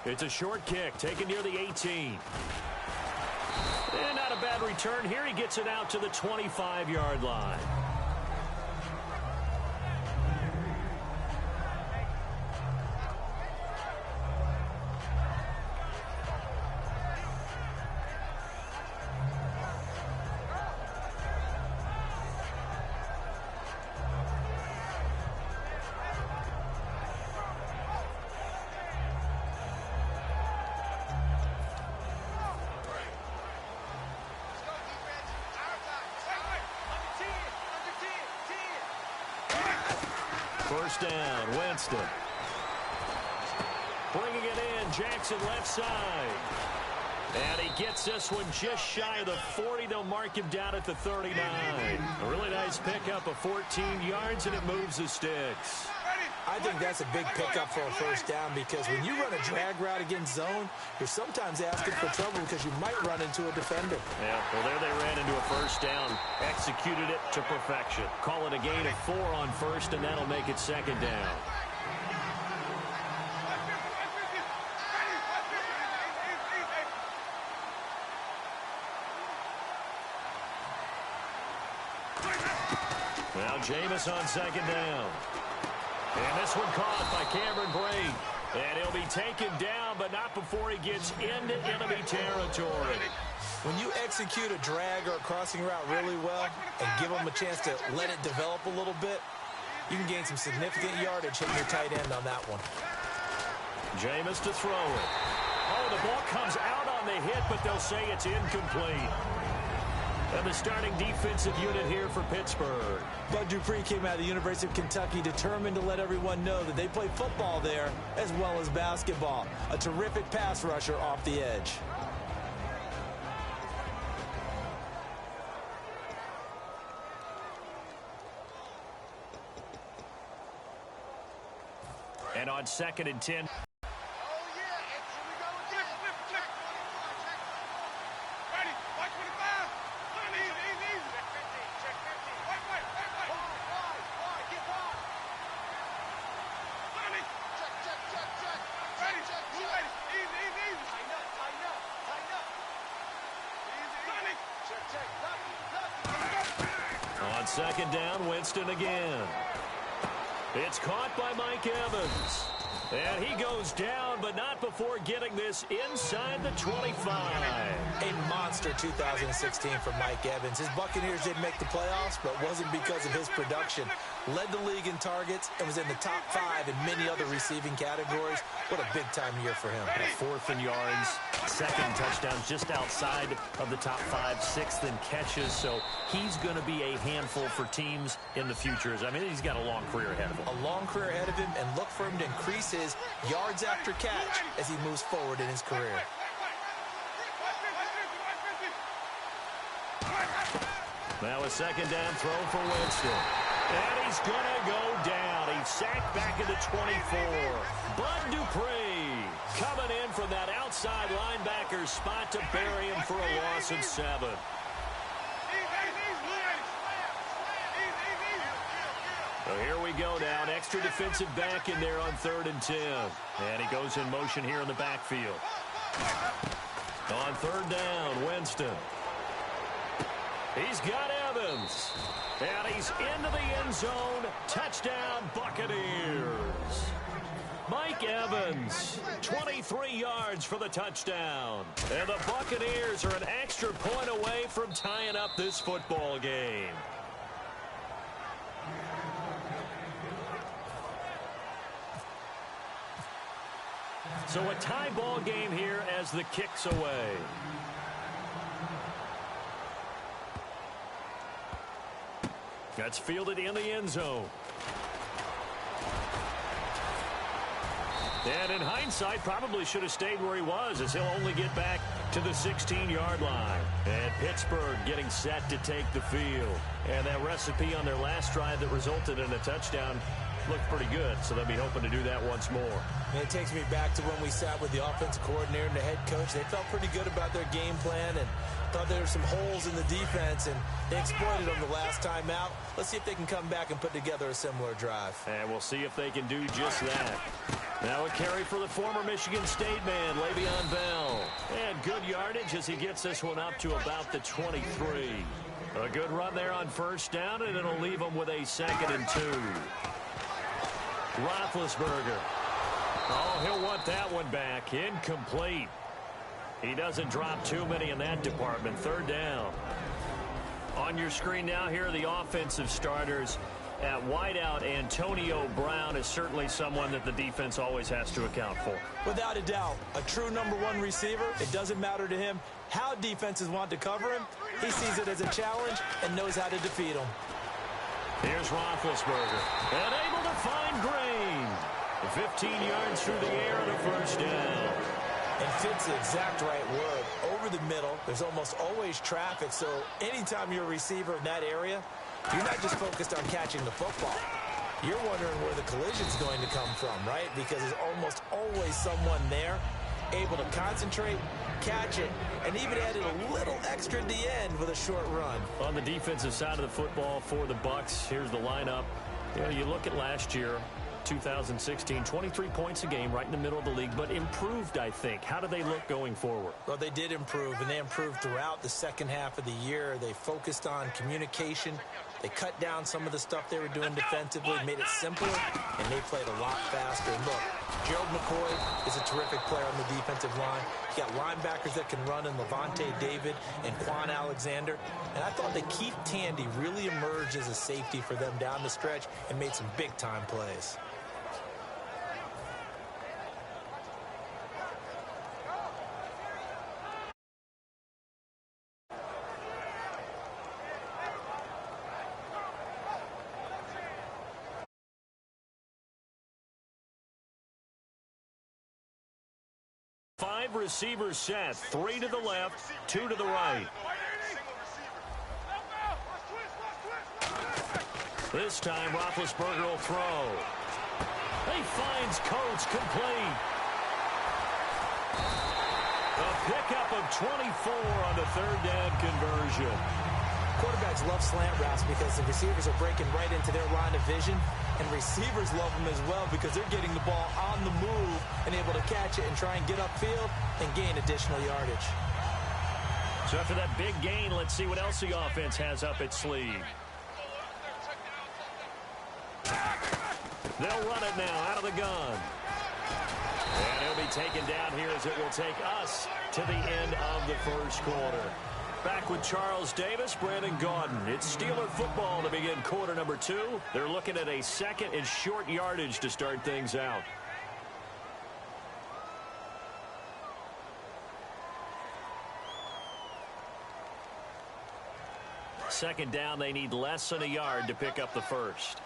It's a short kick taken near the 18. And not a bad return here. He gets it out to the 25-yard line. First down, Winston. Bringing it in, Jackson left side. And he gets this one just shy of the 40. They'll mark him down at the 39. A really nice pickup of 14 yards, and it moves the sticks. I think that's a big pickup for a first down because when you run a drag route against zone, you're sometimes asking for trouble because you might run into a defender. Yeah, well, there they ran into a first down, executed it to perfection. Call it a gain of 4 on first, and that'll make it second down. Now Jameis on second down. And this one caught by Cameron Brate. And he'll be taken down, but not before he gets into enemy territory. When you execute a drag or a crossing route really well and give them a chance to let it develop a little bit, you can gain some significant yardage hitting your tight end on that one. Jameis to throw it. Oh, the ball comes out on the hit, but they'll say it's incomplete. And the starting defensive unit here for Pittsburgh. Bud Dupree came out of the University of Kentucky determined to let everyone know that they play football there as well as basketball. A terrific pass rusher off the edge. And on 2nd and 10. On 2nd down, Winston again. It's caught by Mike Evans. And he goes down, but not before getting this inside the 25. A monster 2016 for Mike Evans. His Buccaneers didn't make the playoffs, but wasn't because of his production. Led the league in targets and was in the top 5 in many other receiving categories. What a big-time year for him. 4th in yards, 2nd touchdowns just outside of the top 5, 6th in catches. So he's going to be a handful for teams in the future. I mean, he's got a long career ahead of him. A long career ahead of him, and look for him to increase his yards after catch as he moves forward in his career. Now a 2nd down throw for Winston. And he's going to go down. He's sacked back at the 24. Bud Dupree coming in from that outside linebacker spot to bury him for a loss of 7. So here we go now. An extra defensive back in there on 3rd and 10. And he goes in motion here in the backfield. On 3rd down, Winston. He's got Evans. And he's into the end zone. Touchdown, Buccaneers. Mike Evans, 23 yards for the touchdown. And the Buccaneers are an extra point away from tying up this football game. So a tie ball game here as the kick's away. That's fielded in the end zone. And in hindsight, probably should have stayed where he was, as he'll only get back to the 16-yard line. And Pittsburgh getting set to take the field. And that recipe on their last drive that resulted in a touchdown looked pretty good, so they'll be hoping to do that once more. And it takes me back to when we sat with the offensive coordinator and the head coach. They felt pretty good about their game plan and thought there were some holes in the defense, and they exploited them the last time out. Let's see if they can come back and put together a similar drive. And we'll see if they can do just that. Now a carry for the former Michigan State man, Le'Veon Bell. And good yardage as he gets this one up to about the 23. A good run there on first down, and it'll leave him with a 2nd and 2. Roethlisberger. Oh, he'll want that one back. Incomplete. He doesn't drop too many in that department. 3rd down. On your screen now, here are the offensive starters. At wideout, Antonio Brown is certainly someone that the defense always has to account for. Without a doubt, a true #1 receiver. It doesn't matter to him how defenses want to cover him. He sees it as a challenge and knows how to defeat them. Here's Roethlisberger. And able to find Green. 15 yards through the air and a 1st down. And fit's the exact right word. Over the middle, there's almost always traffic, so anytime you're a receiver in that area, you're not just focused on catching the football. You're wondering where the collision's going to come from, right? Because there's almost always someone there able to concentrate, catch it, and even added a little extra at the end with a short run. On the defensive side of the football for the Bucs, here's the lineup. You know, you look at last year, 2016, 23 points a game, right in the middle of the league, but improved, I think. How do they look going forward? Well, they did improve, and they improved throughout the second half of the year. They focused on communication. They cut down some of the stuff they were doing defensively, made it simpler, and they played a lot faster. And look, Gerald McCoy is a terrific player on the defensive line. You got linebackers that can run in Levante David and Quan Alexander. And I thought that Keith Tandy really emerged as a safety for them down the stretch and made some big-time plays. Five receivers set, 3 to the left, 2 to the right. This time, Roethlisberger will throw. He finds Coates complete. A pickup of 24 on the 3rd down conversion. Quarterbacks love slant routes because the receivers are breaking right into their line of vision, and receivers love them as well because they're getting the ball on the move and able to catch it and try and get upfield and gain additional yardage. So after that big gain, let's see what else the offense has up its sleeve. They'll run it now out of the gun. And he'll be taken down here as it will take us to the end of the 1st quarter. Back with Charles Davis, Brandon Gaudin. It's Steeler football to begin quarter number 2. They're looking at a 2nd and short yardage to start things out. Second down, they need less than a yard to pick up the 1st.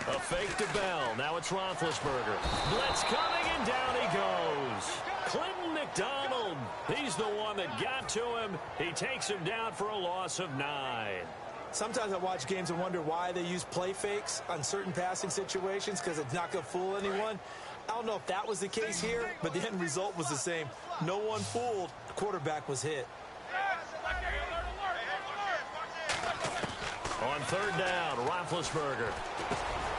A fake to Bell. Now it's Roethlisberger. Blitz coming, and down he goes. Clinton McDonald. He's the one that got to him. He takes him down for a loss of 9. Sometimes I watch games and wonder why they use play fakes on certain passing situations because it's not going to fool anyone. I don't know if that was the case here, but the end result was the same. No one fooled. The quarterback was hit. On 3rd down, Roethlisberger.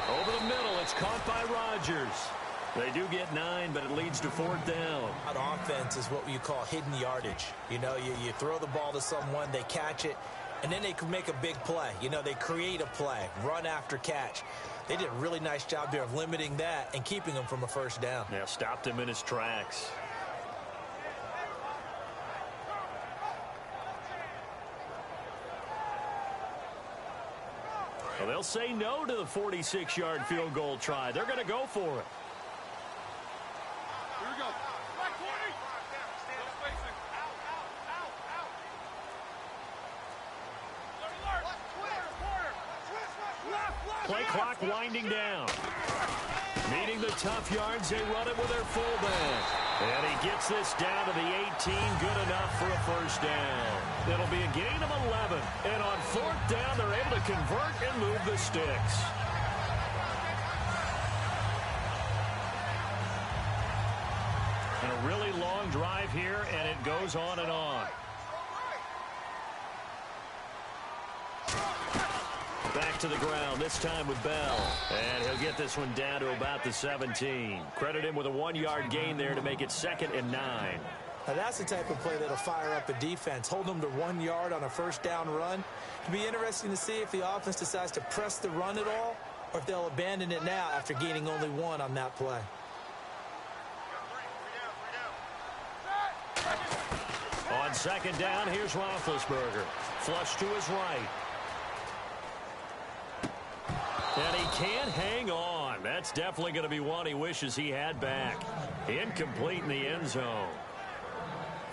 Over the middle, it's caught by Rodgers. They do get 9, but it leads to 4th down. On offense is what you call hidden yardage. You know, you throw the ball to someone, they catch it, and then they can make a big play. You know, they create a play, run after catch. They did a really nice job there of limiting that and keeping him from a 1st down. Yeah, stopped him in his tracks. Well, they'll say no to the 46-yard field goal try. They're going to go for it. Here we go. Play clock winding down. Meeting the tough yards, they run it with their fullback. And he gets this down to the 18, good enough for a 1st down. It'll be a gain of 11. And on 4th down, they're able to convert and move the sticks. And a really long drive here, and it goes on and on. Back to the ground, this time with Bell. And he'll get this one down to about the 17. Credit him with a 1-yard gain there to make it 2nd and 9. Now that's the type of play that'll fire up a defense. Hold them to 1 yard on a first down run. It'll be interesting to see if the offense decides to press the run at all or if they'll abandon it now after gaining only 1 on that play. On 2nd down, here's Roethlisberger. Flush to his right. And he can't hang on. That's definitely going to be one he wishes he had back. Incomplete in the end zone.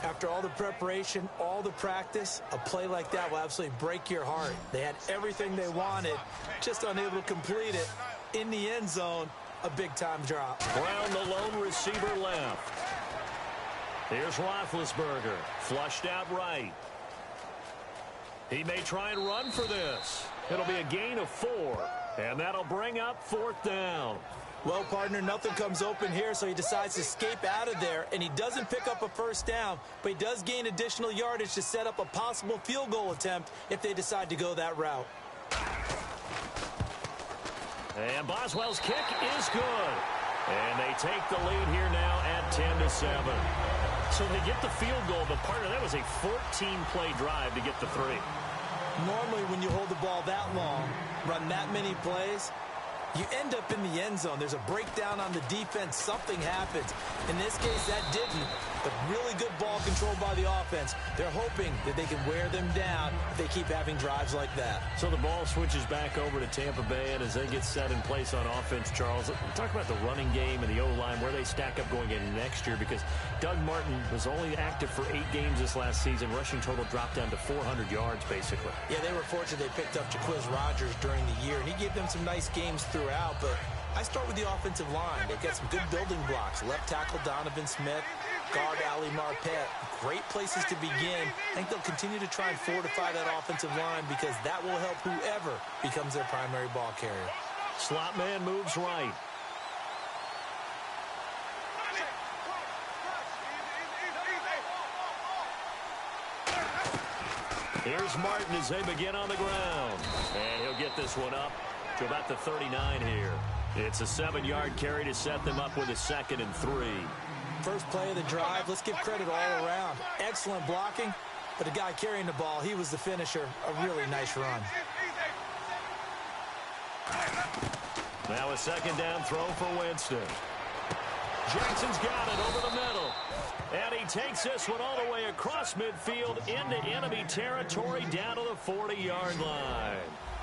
After all the preparation, all the practice, a play like that will absolutely break your heart. They had everything they wanted, just unable to complete it. In the end zone, a big-time drop. Brown, the lone receiver, left. Here's Roethlisberger, flushed out right. He may try and run for this. It'll be a gain of 4, and that'll bring up 4th down. Well, partner, nothing comes open here, so he decides to escape out of there, and he doesn't pick up a first down, but he does gain additional yardage to set up a possible field goal attempt if they decide to go that route. And Boswell's kick is good. And they take the lead here now at 10-7. So they get the field goal, but partner, that was a 14-play drive to get the 3. Normally, when you hold the ball that long, run that many plays, you end up in the end zone. There's a breakdown on the defense. Something happens. In this case, that didn't. But really good ball control by the offense. They're hoping that they can wear them down if they keep having drives like that. So the ball switches back over to Tampa Bay, and as they get set in place on offense, Charles, talk about the running game and the O-line, where they stack up going into next year, because Doug Martin was only active for 8 games this last season. Rushing total dropped down to 400 yards, basically. Yeah, they were fortunate they picked up Jaquiz Rodgers during the year, and he gave them some nice games throughout, but I start with the offensive line. They've got some good building blocks. Left tackle Donovan Smith, guard Ali Marpet. Great places to begin. I think they'll continue to try and fortify that offensive line because that will help whoever becomes their primary ball carrier. Slot man moves right. Here's Martin as they begin on the ground. And he'll get this one up to about the 39 here. It's a 7-yard carry to set them up with a 2nd and 3. First play of the drive, let's give credit all around. Excellent blocking, but the guy carrying the ball, he was the finisher. A really nice run. Now a 2nd down throw for Winston. Jackson's got it over the middle. And he takes this one all the way across midfield into enemy territory down to the 40-yard line.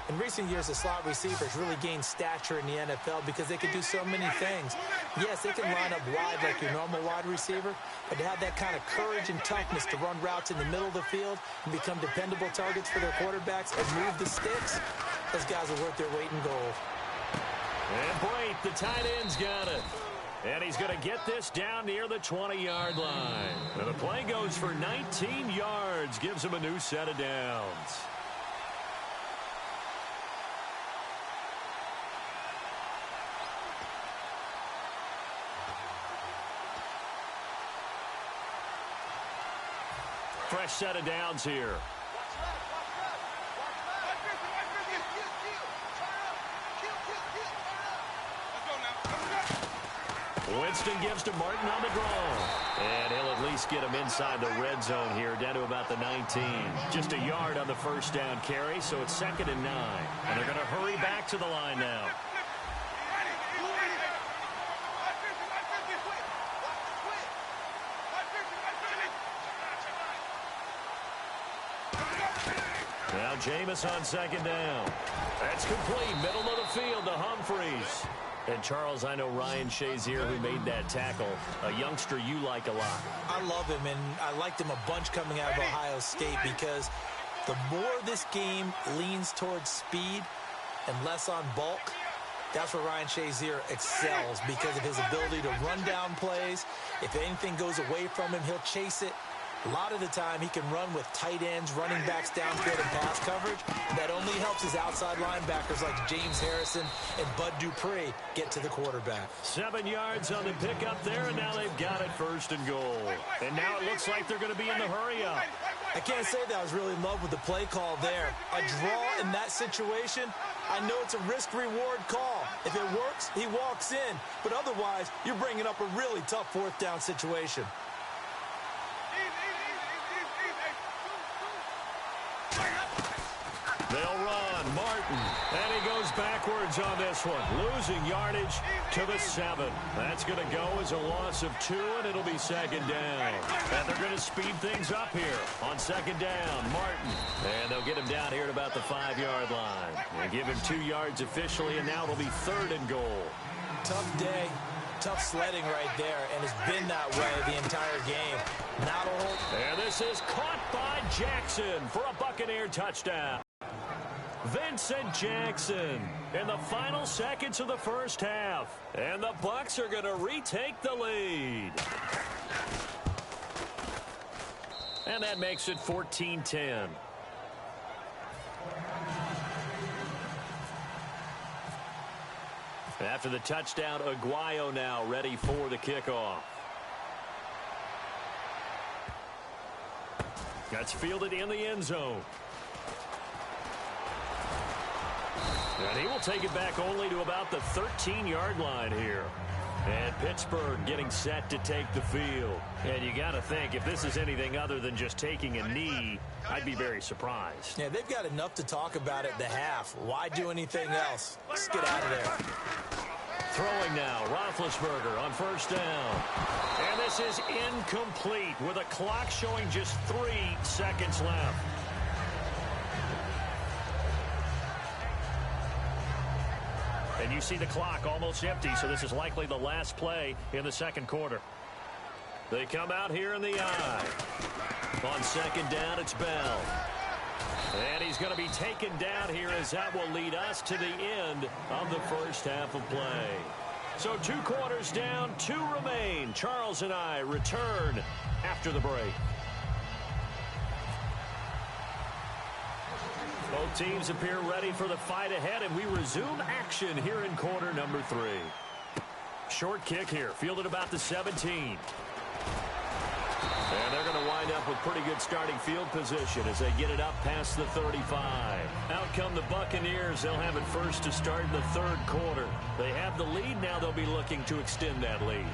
In recent years, the slot receivers really gained stature in the NFL because they can do so many things. Yes, they can line up wide like your normal wide receiver, but to have that kind of courage and toughness to run routes in the middle of the field and become dependable targets for their quarterbacks and move the sticks, those guys are worth their weight in gold. And Brate, the tight end's got it. And he's going to get this down near the 20-yard line. And the play goes for 19 yards, gives him a new set of downs. Fresh set of downs here. Winston gives to Martin on the draw. And he'll at least get him inside the red zone here, down to about the 19. Just a yard on the first down carry, so it's 2nd and 9. And they're going to hurry back to the line now. Now Jameis on 2nd down. That's complete, middle of the field to Humphreys. And, Charles, I know Ryan Shazier, who made that tackle, a youngster you like a lot. I love him, and I liked him a bunch coming out of Ohio State because the more this game leans towards speed and less on bulk, that's where Ryan Shazier excels because of his ability to run down plays. If anything goes away from him, he'll chase it. A lot of the time, he can run with tight ends, running backs downfield and pass coverage. That only helps his outside linebackers like James Harrison and Bud Dupree get to the quarterback. 7 yards on the pickup there, and now they've got it 1st and goal. And now it looks like they're going to be in the hurry-up. I can't say that I was really in love with the play call there. A draw in that situation, I know it's a risk-reward call. If it works, he walks in. But otherwise, you're bringing up a really tough 4th down situation. They'll run. Martin. And he goes backwards on this one. Losing yardage to the 7. That's going to go as a loss of 2, and it'll be 2nd down. And they're going to speed things up here on 2nd down. Martin. And they'll get him down here at about the 5-yard line. They give him 2 yards officially, and now it'll be 3rd and goal. Tough day. Tough sledding right there, and it's been that way the entire game. Not a hold. And this is caught by Jackson for a Buccaneer touchdown. Vincent Jackson in the final seconds of the 1st half. And the Bucs are going to retake the lead. And that makes it 14-10. After the touchdown, Aguayo now ready for the kickoff. That's fielded in the end zone. And he will take it back only to about the 13-yard line here. And Pittsburgh getting set to take the field. And you got to think, if this is anything other than just taking a knee, I'd be very surprised. Yeah, they've got enough to talk about at the half. Why do anything else? Let's get out of there. Throwing now, Roethlisberger on 1st down. And this is incomplete with a clock showing just 3 seconds left. And you see the clock almost empty, so this is likely the last play in the 2nd quarter. They come out here in the eye. On 2nd down, it's Bell. And he's going to be taken down here as that will lead us to the end of the 1st half of play. So 2 quarters down, 2 remain. Charles and I return after the break. Both teams appear ready for the fight ahead, and we resume action here in quarter number 3. Short kick here, fielded about the 17. And they're going to wind up with pretty good starting field position as they get it up past the 35. Out come the Buccaneers. They'll have it first to start in the 3rd quarter. They have the lead. Now they'll be looking to extend that lead.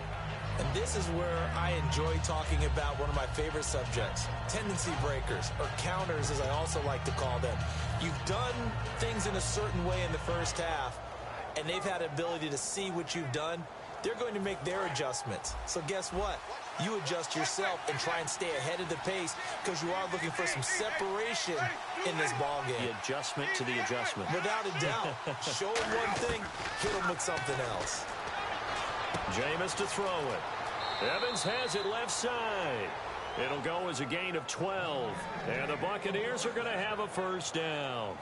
And this is where I enjoy talking about one of my favorite subjects, tendency breakers, or counters as I also like to call them. You've done things in a certain way in the 1st half, and they've had the ability to see what you've done. They're going to make their adjustments. So guess what? You adjust yourself and try and stay ahead of the pace because you are looking for some separation in this ball game. The adjustment to the adjustment. Without a doubt. Show them one thing, hit them with something else. Jameis to throw it. Evans has it left side. It'll go as a gain of 12. And the Buccaneers are going to have a 1st down.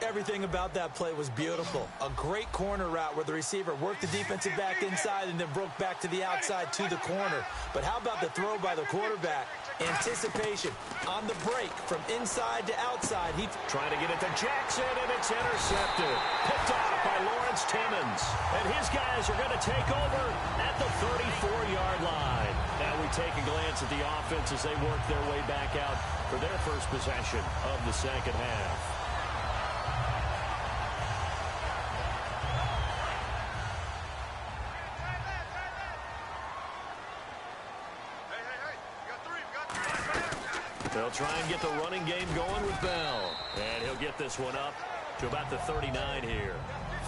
Everything about that play was beautiful. A great corner route where the receiver worked the defensive back inside and then broke back to the outside to the corner. But how about the throw by the quarterback? Anticipation on the break from inside to outside. He trying to get it to Jackson, and it's intercepted. Picked off by Lawrence Timmons. And his guys are going to take over at the 34-yard line. Now we take a glance at the offense as they work their way back out for their first possession of the 2nd half. They'll try and get the running game going with Bell. And he'll get this one up to about the 39 here.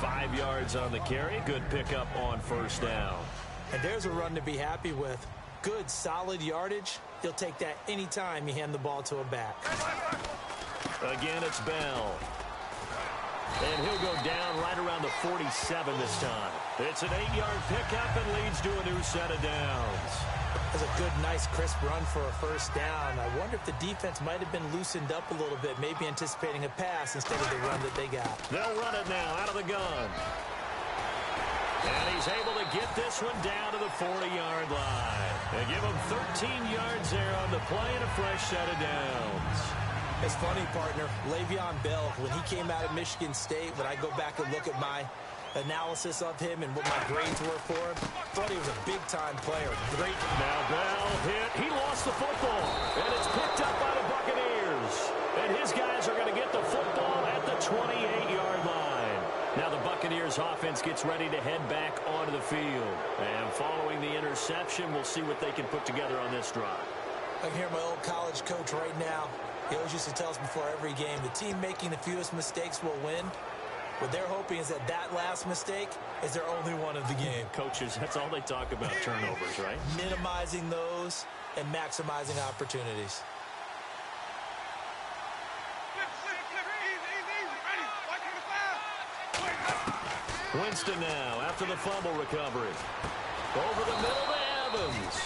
5 yards on the carry. Good pickup on 1st down. And there's a run to be happy with. Good, solid yardage. He'll take that anytime you hand the ball to a back. Again, it's Bell. And he'll go down right around the 47 this time. It's an 8-yard pickup and leads to a new set of downs. That's a good, nice, crisp run for a 1st down. I wonder if the defense might have been loosened up a little bit, maybe anticipating a pass instead of the run that they got. They'll run it now out of the gun. And he's able to get this one down to the 40-yard line. They give him 13 yards there on the play and a fresh set of downs. It's funny, partner. Le'Veon Bell, when he came out of Michigan State, when I go back and look at my analysis of him and what my grades were for him, thought he was a big-time player. Great. Now Bell hit. He lost the football. And it's picked up by the Buccaneers. And his guys are going to get the football at the 28-yard line. Now the Buccaneers offense gets ready to head back onto the field. And following the interception, we'll see what they can put together on this drive. I can hear my old college coach right now. He always used to tell us before every game, the team making the fewest mistakes will win. What they're hoping is that that last mistake is their only one of the game. Coaches, that's all they talk about, turnovers, right? Minimizing those and maximizing opportunities. Winston now after the fumble recovery. Over the middle to Evans.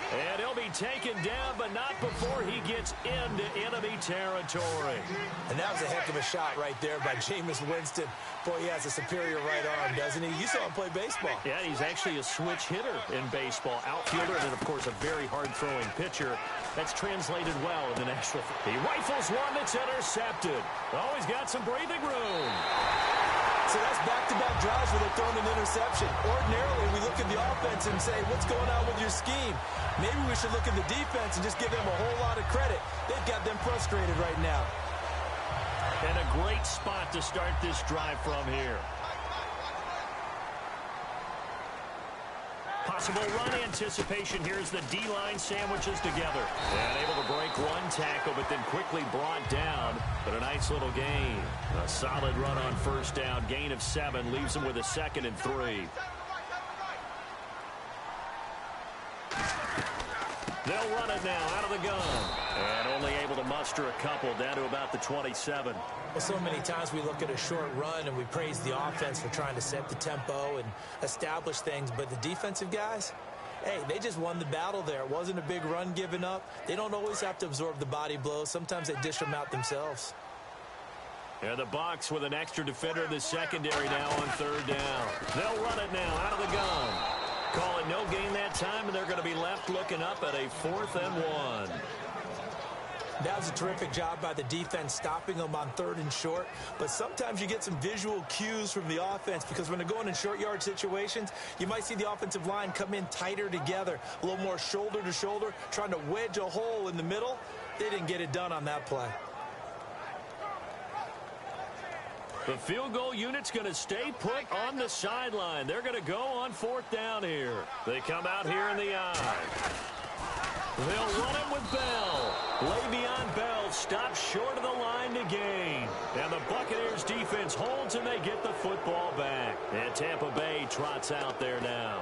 And he'll be taken down, but not before he gets into enemy territory. And that was a heck of a shot right there by Jameis Winston. Boy, he has a superior right arm, doesn't he? You saw him play baseball. Yeah, he's actually a switch hitter in baseball. Outfielder and, of course, a very hard-throwing pitcher. That's translated well in the National. He rifles one that's intercepted. Oh, he's got some breathing room. So that's back-to-back drives where they're throwing an interception. Ordinarily, we look at the offense and say, what's going on with your scheme? Maybe we should look at the defense and just give them a whole lot of credit. They've got them frustrated right now. And a great spot to start this drive from here. Possible run anticipation. Here's the D-line sandwiches together. And able to break one tackle, but then quickly brought down. But a nice little gain. A solid run on first down. Gain of 7 leaves them with a 2nd and 3. They'll run it now out of the gun. And only able to muster a couple down to about the 27. Well, so many times we look at a short run and we praise the offense for trying to set the tempo and establish things. But the defensive guys, hey, they just won the battle there. It wasn't a big run given up. They don't always have to absorb the body blows. Sometimes they dish them out themselves. And the Bucs with an extra defender in the secondary now on 3rd down. They'll run it now out of the gun. Call it no gain that time, and they're going to be left looking up at a 4th and 1. That was a terrific job by the defense, stopping them on 3rd and short. But sometimes you get some visual cues from the offense, because when they're going in short yard situations, you might see the offensive line come in tighter together, a little more shoulder to shoulder, trying to wedge a hole in the middle. They didn't get it done on that play. The field goal unit's going to stay put on the sideline. They're going to go on 4th down here. They come out here in the eye. They'll run it with Bell. Le'Veon Bell stops short of the line to gain. And the Buccaneers defense holds and they get the football back. And Tampa Bay trots out there now.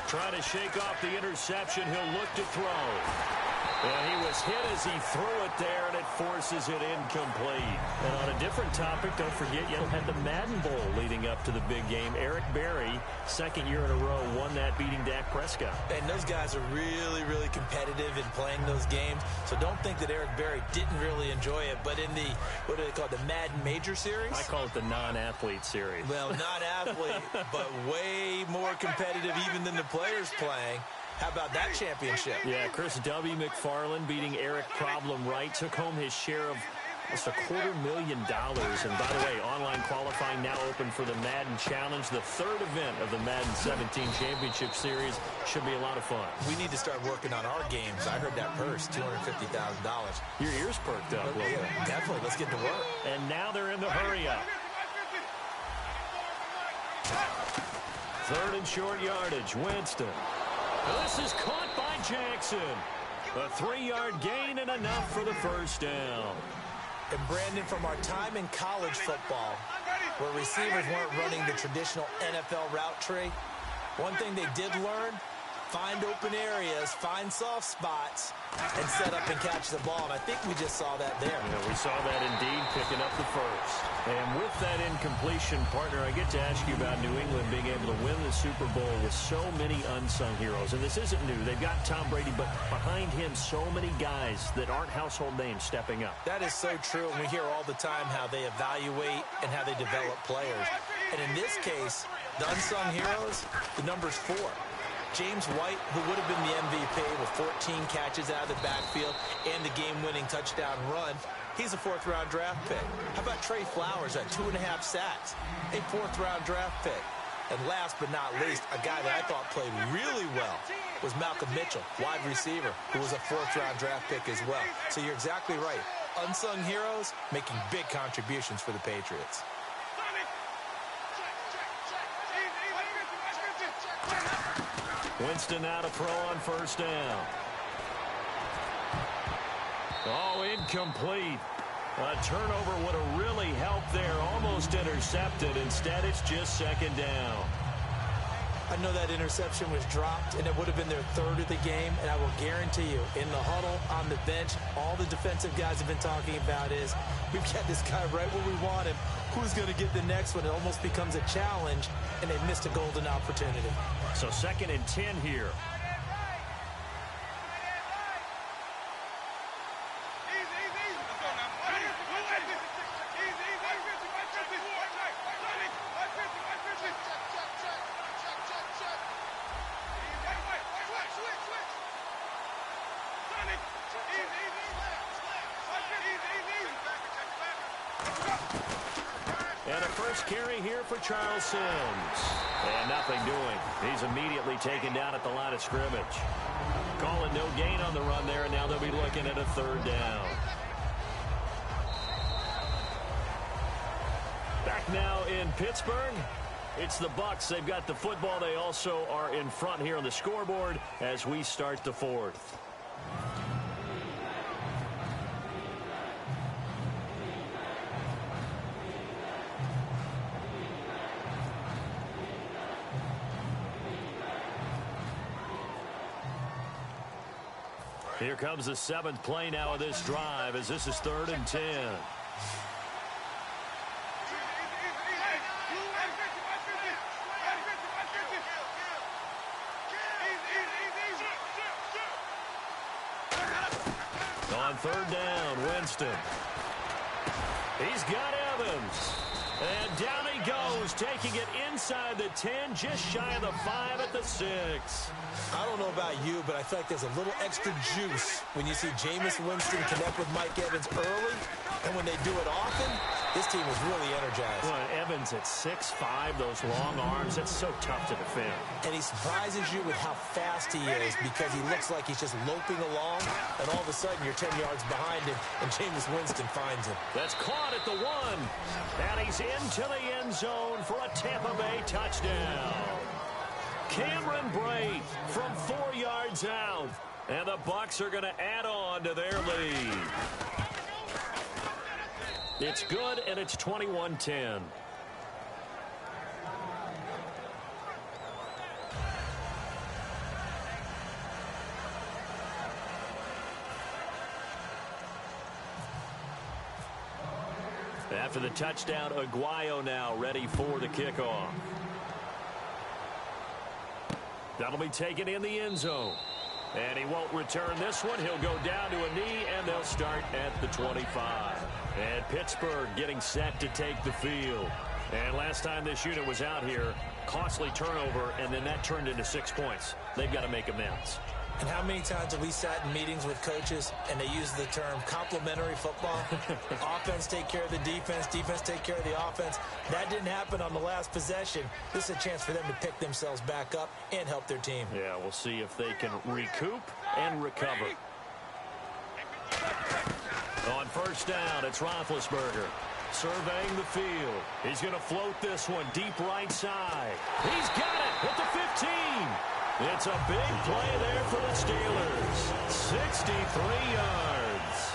Trying to shake off the interception. He'll look to throw. And he was hit as he threw it there, and it forces it incomplete. And on a different topic, don't forget you had the Madden Bowl leading up to the big game. Eric Berry, 2nd year in a row, won that, beating Dak Prescott. And those guys are really, really competitive in playing those games. So don't think that Eric Berry didn't really enjoy it. But in the, what do they call it, the Madden Major Series? I call it the non-athlete series. Well, not athlete, but way more competitive even than the players playing. How about that championship? Yeah, Chris W. McFarland beating Eric Problem Wright took home his share of almost $250,000. And by the way, online qualifying now open for the Madden Challenge, the 3rd event of the Madden 17 Championship Series. Should be a lot of fun. We need to start working on our games. I heard that purse, $250,000. Your ears perked up a little bit. Definitely. Let's get to work. And now they're in the hurry up. 3rd and short yardage. Winston. This is caught by Jackson. A 3-yard gain and enough for the first down. And Brandon, from our time in college football, where receivers weren't running the traditional NFL route tree, one thing they did learn: find open areas, find soft spots, and set up and catch the ball. And I think we just saw that there. Yeah, we saw that indeed, picking up the first. And with that incompletion, partner, I get to ask you about New England being able to win the Super Bowl with so many unsung heroes. And this isn't new. They've got Tom Brady, but behind him, so many guys that aren't household names stepping up. That is so true. And we hear all the time how they evaluate and how they develop players. And in this case, the unsung heroes, the number's 4. James White, who would have been the MVP with 14 catches out of the backfield and the game-winning touchdown run, he's a 4th-round draft pick. How about Trey Flowers at 2.5 sacks? A 4th-round draft pick. And last but not least, a guy that I thought played really well was Malcolm Mitchell, wide receiver, who was a 4th-round draft pick as well. So you're exactly right. Unsung heroes making big contributions for the Patriots. Winston now to throw on first down. Oh, incomplete. A turnover would have really helped there. Almost intercepted. Instead, it's just 2nd down. I know that interception was dropped, and it would have been their 3rd of the game, and I will guarantee you, in the huddle, on the bench, all the defensive guys have been talking about is, we've got this guy right where we want him. Who's going to get the next one? It almost becomes a challenge, and they missed a golden opportunity. So 2nd and 10 here. And a first carry here for Charles Sims. And nothing doing. He's immediately taken down at the line of scrimmage. Calling no gain on the run there, and now they'll be looking at a 3rd down. Back now in Pittsburgh. It's the Bucs. They've got the football. They also are in front here on the scoreboard as we start the 4th. Here comes the 7th play now of this drive as this is 3rd and 10. On 3rd down, Winston. He's got Evans. And down he goes, taking it inside the 10, just shy of the 5 at the 6. I don't know about you, but I feel like there's a little extra juice when you see Jameis Winston connect with Mike Evans early, and when they do it often, this team is really energized. Well, Evans at 6'5", those long arms, that's so tough to defend. And he surprises you with how fast he is because he looks like he's just loping along, and all of a sudden you're 10 yards behind him, and Jameis Winston finds him. That's caught at the 1, and he's into the end zone for a Tampa Bay touchdown. Cameron Brate from 4 yards out, and the Bucs are going to add on to their lead. It's good, and it's 21-10. After the touchdown, Aguayo now ready for the kickoff. That'll be taken in the end zone. And he won't return this one. He'll go down to a knee, and they'll start at the 25. And Pittsburgh getting set to take the field. And last time this unit was out here, costly turnover, and then that turned into 6 points. They've got to make amends. And how many times have we sat in meetings with coaches and they use the term complementary football? Offense take care of the defense, defense take care of the offense. That didn't happen on the last possession. This is a chance for them to pick themselves back up and help their team. Yeah, we'll see if they can recoup and recover. On first down, it's Roethlisberger surveying the field. He's going to float this one deep right side. He's got it at the 15. It's a big play there for the Steelers. 63 yards.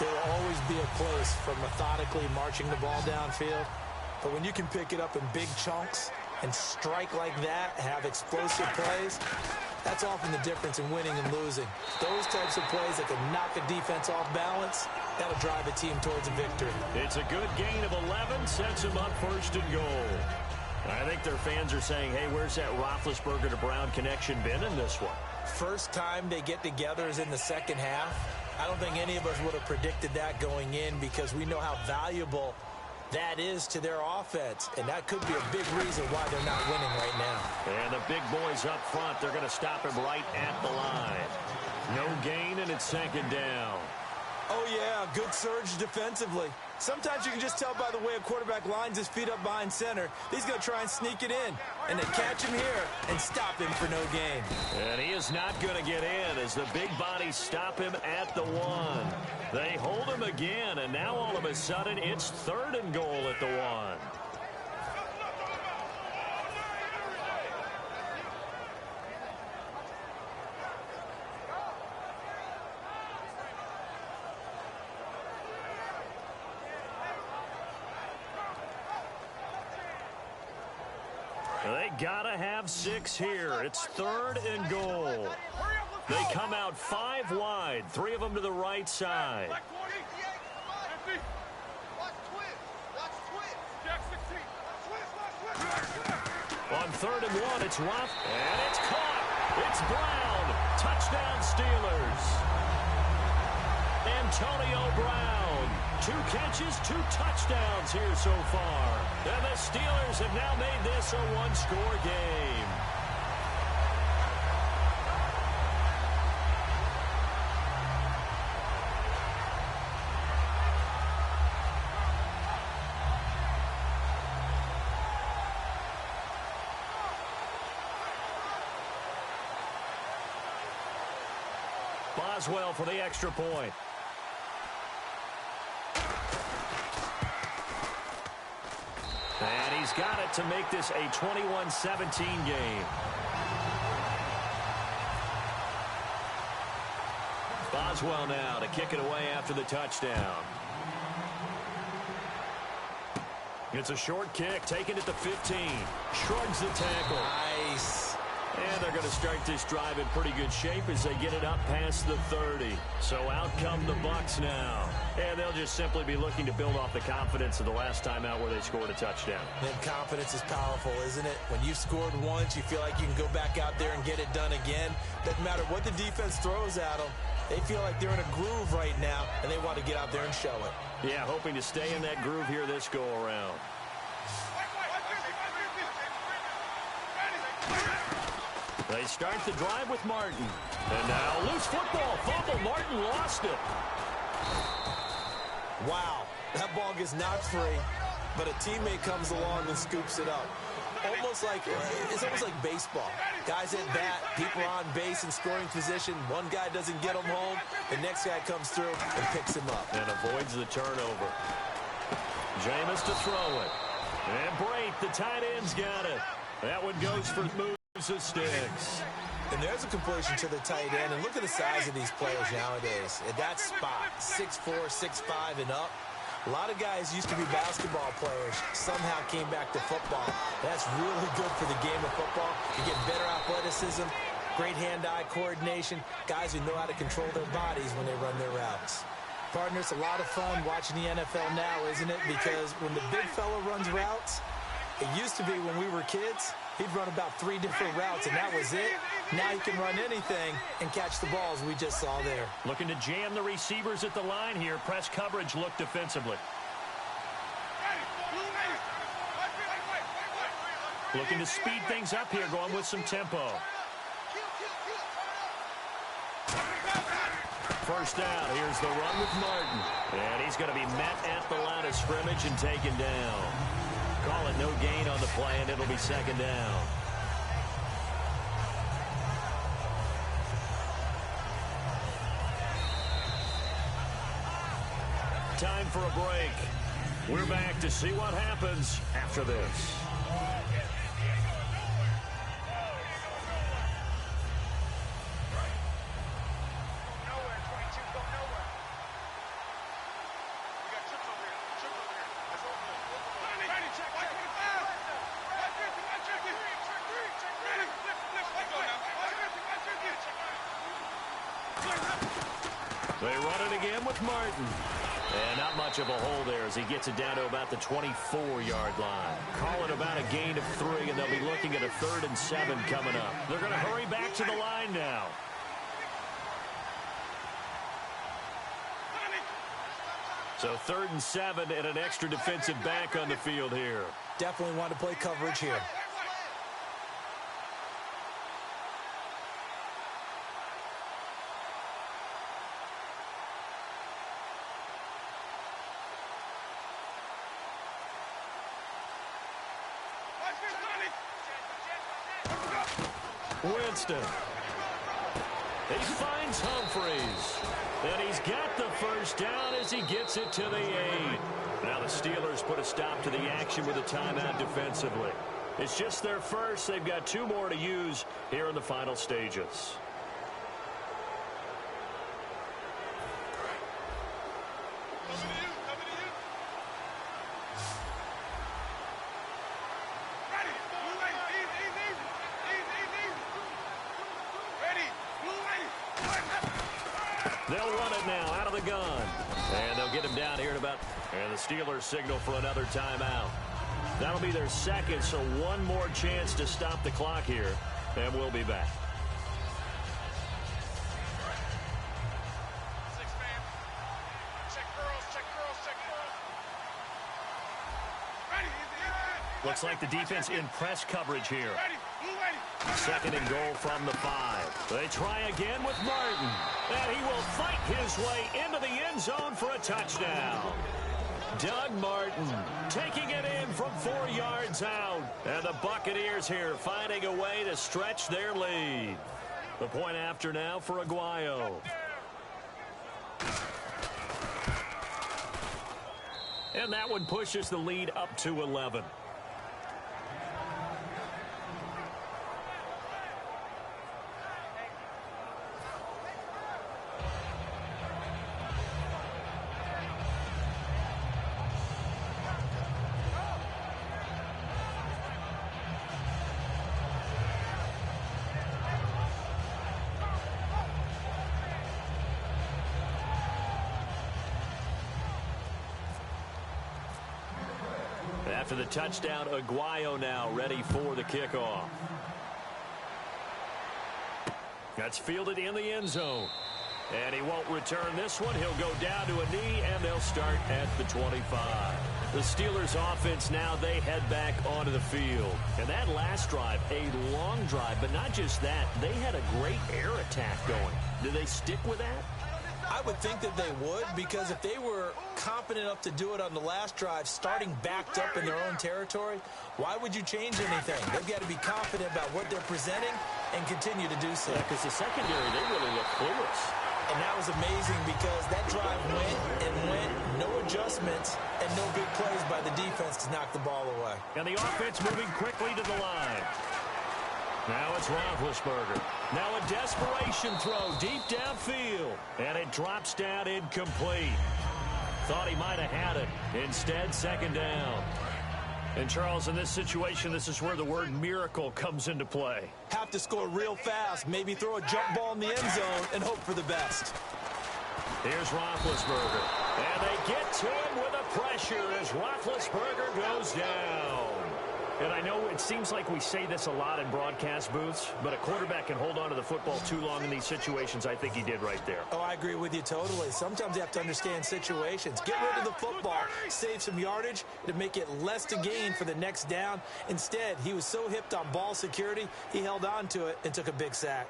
There will always be a place for methodically marching the ball downfield. But when you can pick it up in big chunks and strike like that, have explosive plays, that's often the difference in winning and losing. Those types of plays that can knock a defense off balance, that'll drive a team towards a victory. It's a good gain of 11, sets them up first and goal. I think their fans are saying, hey, where's that Roethlisberger to Brown connection been in this one? First time they get together is in the second half. I don't think any of us would have predicted that going in because we know how valuable that is to their offense, and that could be a big reason why they're not winning right now. And the big boys up front, they're going to stop him right at the line. No gain, and it's second down. Oh, yeah, good surge defensively. Sometimes you can just tell by the way a quarterback lines his feet up behind center. He's going to try and sneak it in, and they catch him here and stop him for no gain. And he is not going to get in as the big bodies stop him at the 1. They hold him again, and now all of a sudden it's third and goal at the 1. They gotta have 6 here. It's third and goal. They come out 5 wide, 3 of them to the right side. On third and 1, it's Ruff, and it's caught. It's Brown. Touchdown, Steelers. Antonio Brown. 2 catches, 2 touchdowns here so far. And the Steelers have now made this a 1-score game. Boswell for the extra point. And he's got it to make this a 21-17 game. Boswell now to kick it away after the touchdown. It's a short kick, taken at the 15. Shrugs the tackle. Nice. And they're going to start this drive in pretty good shape as they get it up past the 30. So out come the Bucs now. And they'll just simply be looking to build off the confidence of the last time out where they scored a touchdown. And confidence is powerful, isn't it? When you've scored once, you feel like you can go back out there and get it done again. Doesn't matter what the defense throws at them. They feel like they're in a groove right now, and they want to get out there and show it. Yeah, hoping to stay in that groove here this go-around. They start the drive with Martin. And now loose football. Fumble. Martin lost it. Wow. That ball gets knocked free, but a teammate comes along and scoops it up. It's almost like baseball. Guys at bat, people are on base in scoring position. One guy doesn't get him home. The next guy comes through and picks him up. And avoids the turnover. Jameis to throw it. And Brate, the tight end's got it. That one goes for moves of sticks. And there's a completion to the tight end. And look at the size of these players nowadays. At that spot, 6'4", 6'5", and up. A lot of guys used to be basketball players, somehow came back to football. That's really good for the game of football. You get better athleticism, great hand-eye coordination, guys who know how to control their bodies when they run their routes. Partner, it's a lot of fun watching the NFL now, isn't it? Because when the big fella runs routes, it used to be when we were kids, he'd run about 3 different routes, and that was it. Now he can run anything and catch the balls we just saw there. Looking to jam the receivers at the line here. Press coverage look defensively. Looking to speed things up here, going with some tempo. First down, here's the run with Martin. And he's going to be met at the line of scrimmage and taken down. Call it no gain on the play, and it'll be second down. Time for a break. We're back to see what happens after this. They run it again with Martin. And not much of a hole there as he gets it down to about the 24-yard line. Call it about a gain of 3, and they'll be looking at a 3rd and 7 coming up. They're going to hurry back to the line now. So 3rd and 7 and an extra defensive back on the field here. Definitely want to play coverage here. Winston. He finds Humphreys. And he's got the first down as he gets it to the 8. Now the Steelers put a stop to the action with a timeout defensively. It's just their first. They've got 2 more to use here in the final stages. They'll run it now out of the gun. And they'll get him down here at about... And the Steelers signal for another timeout. That'll be their second, so one more chance to stop the clock here. And we'll be back. Looks like the defense in press coverage here. 2nd and goal from the 5. They try again with Martin. And he will fight his way into the end zone for a touchdown. Doug Martin taking it in from 4 yards out. And the Buccaneers here finding a way to stretch their lead. The point after now for Aguayo. And that one pushes the lead up to 11. After the touchdown, Aguayo now ready for the kickoff. That's fielded in the end zone. And he won't return this one. He'll go down to a knee, and they'll start at the 25. The Steelers offense now, they head back onto the field. And that last drive, a long drive, but not just that. They had a great air attack going. Do they stick with that? I would think that they would, because if they were confident enough to do it on the last drive, starting backed up in their own territory, why would you change anything? They've got to be confident about what they're presenting and continue to do so. Yeah, because the secondary, they really look clueless. And that was amazing because that drive went, no adjustments, and no big plays by the defense to knock the ball away. And the offense moving quickly to the line. Now it's Roethlisberger. Now a desperation throw deep downfield. And it drops down incomplete. Thought he might have had it. Instead, 2nd down. And, Charles, in this situation, this is where the word miracle comes into play. Have to score real fast. Maybe throw a jump ball in the end zone and hope for the best. Here's Roethlisberger. And they get to him with a pressure as Roethlisberger goes down. And I know it seems like we say this a lot in broadcast booths, but a quarterback can hold on to the football too long in these situations. I think he did right there. Oh, I agree with you totally. Sometimes you have to understand situations. Get rid of the football, save some yardage to make it less to gain for the next down. Instead, he was so hipped on ball security, he held on to it and took a big sack.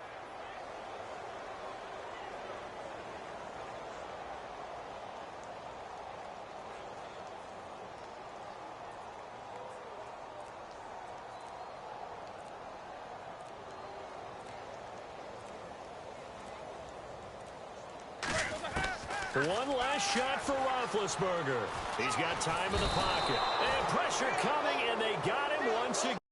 One last shot for Roethlisberger. He's got time in the pocket. And pressure coming, and they got him once again.